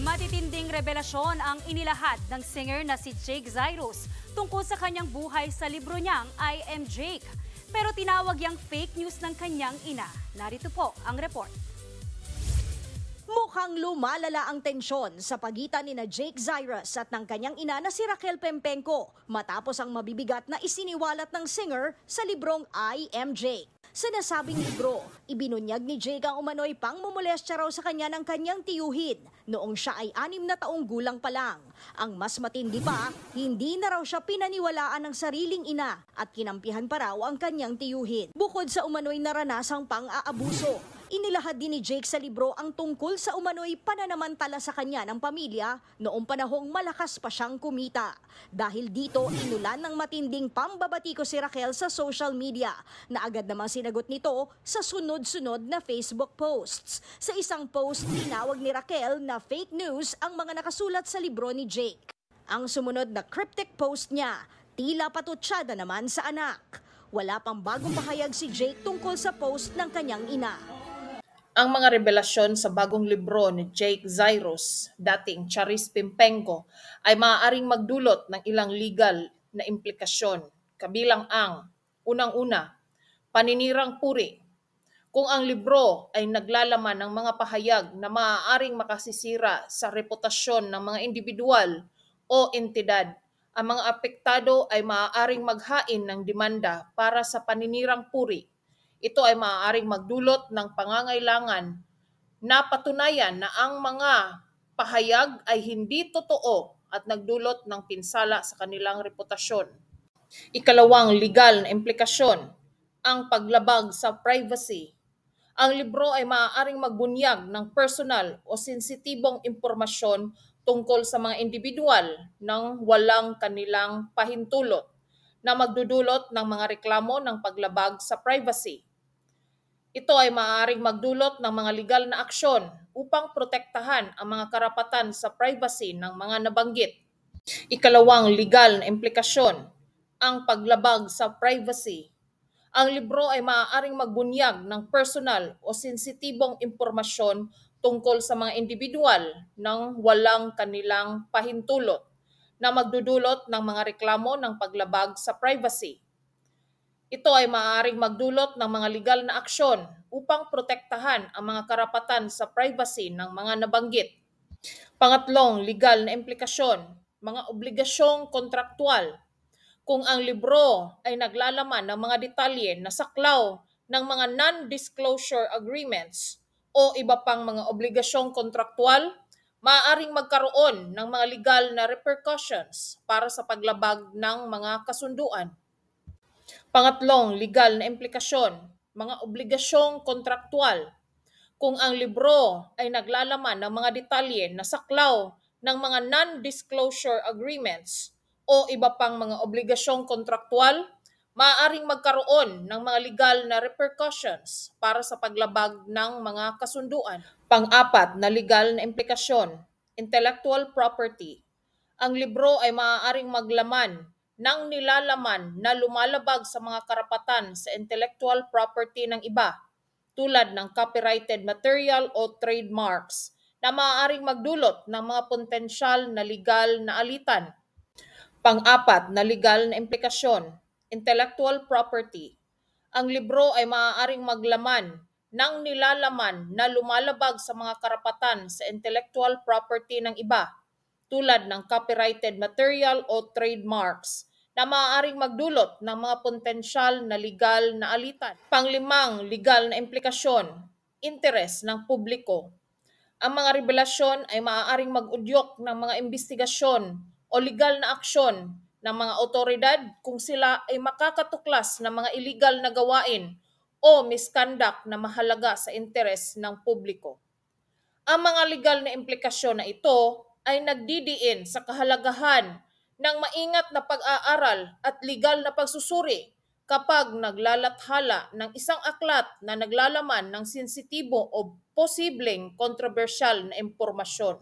Matitinding revelasyon ang inilahad ng singer na si Jake Zyrus tungkol sa kanyang buhay sa libro niyang I Am Jake. Pero tinawag yang fake news ng kanyang ina. Narito po ang report. Mukhang lumalala ang tensyon sa pagitan ni na Jake Zyrus at ng kanyang ina na si Raquel Pempenco matapos ang mabibigat na isiniwalat ng singer sa librong I Am Jake. Sa nasabing libro, ibinunyag ni Jake ang umano'y pangmumolestya raw sa kanya ng kanyang tiyuhin noong siya ay 6 na taong gulang pa lang. Ang mas matindi pa, hindi na raw siya pinaniwalaan ng sariling ina at kinampihan pa raw ang kanyang tiyuhin. Bukod sa umano'y naranasang pang-aabuso, inilahad din ni Jake sa libro ang tungkol sa umano'y pananamantala sa kanya ng pamilya noong panahong malakas pa siyang kumita. Dahil dito, inulan ng matinding pambabatiko si Raquel sa social media na agad namang sinagot nito sa sunod-sunod na Facebook posts. Sa isang post, tinawag ni Raquel na fake news ang mga nakasulat sa libro ni Jake. Ang sumunod na cryptic post niya, tila patutsada naman sa anak. Wala pang bagong pahayag si Jake tungkol sa post ng kanyang ina. Ang mga revelasyon sa bagong libro ni Jake Zyrus, dating Charis Pempenco, ay maaaring magdulot ng ilang legal na implikasyon, kabilang ang, unang-una, paninirang puri. Kung ang libro ay naglalaman ng mga pahayag na maaaring makasisira sa reputasyon ng mga individual o entidad, ang mga apektado ay maaaring maghain ng demanda para sa paninirang puri. Ito ay maaaring magdulot ng pangangailangan na patunayan na ang mga pahayag ay hindi totoo at nagdulot ng pinsala sa kanilang reputasyon. Ikalawang legal na implikasyon, ang paglabag sa privacy. Ang libro ay maaaring magbunyag ng personal o sensitibong impormasyon tungkol sa mga individual nang walang kanilang pahintulot na magdudulot ng mga reklamo ng paglabag sa privacy. Ito ay maaaring magdulot ng mga legal na aksyon upang protektahan ang mga karapatan sa privacy ng mga nabanggit. Ikalawang legal na implikasyon, ang paglabag sa privacy. Ang libro ay maaaring magbunyag ng personal o sensitibong impormasyon tungkol sa mga individual nang walang kanilang pahintulot na magdudulot ng mga reklamo ng paglabag sa privacy. Ito ay maaaring magdulot ng mga legal na aksyon upang protektahan ang mga karapatan sa privacy ng mga nabanggit. Pangatlong legal na implikasyon, mga obligasyong kontraktual. Kung ang libro ay naglalaman ng mga detalye na saklaw ng mga non-disclosure agreements o iba pang mga obligasyong kontraktual, maaaring magkaroon ng mga legal na repercussions para sa paglabag ng mga kasunduan. Pangatlong legal na implikasyon, mga obligasyong kontraktual. Kung ang libro ay naglalaman ng mga detalye na saklaw ng mga non-disclosure agreements o iba pang mga obligasyong kontraktual, maaaring magkaroon ng mga legal na repercussions para sa paglabag ng mga kasunduan. Pang-apat na legal na implikasyon, intellectual property. Ang libro ay maaaring maglaman ng nilalaman na lumalabag sa mga karapatan sa intellectual property ng iba, tulad ng copyrighted material o trademarks, na maaaring magdulot ng mga potensyal na legal na alitan. Pang-apat na legal na implikasyon, intellectual property. Ang libro ay maaaring maglaman ng nilalaman na lumalabag sa mga karapatan sa intellectual property ng iba, tulad ng copyrighted material o trademarks, na maaaring magdulot ng mga potensyal na legal na alitan. Panglimang legal na implikasyon, interes ng publiko. Ang mga revelasyon ay maaaring mag-udyok ng mga investigasyon o legal na aksyon ng mga otoridad kung sila ay makakatuklas ng mga illegal na gawain o misconduct na mahalaga sa interes ng publiko. Ang mga legal na implikasyon na ito ay nagdidiin sa kahalagahan ng maingat na pag-aaral at legal na pagsusuri kapag naglalathala ng isang aklat na naglalaman ng sensitibo o posibleng kontrobersyal na impormasyon.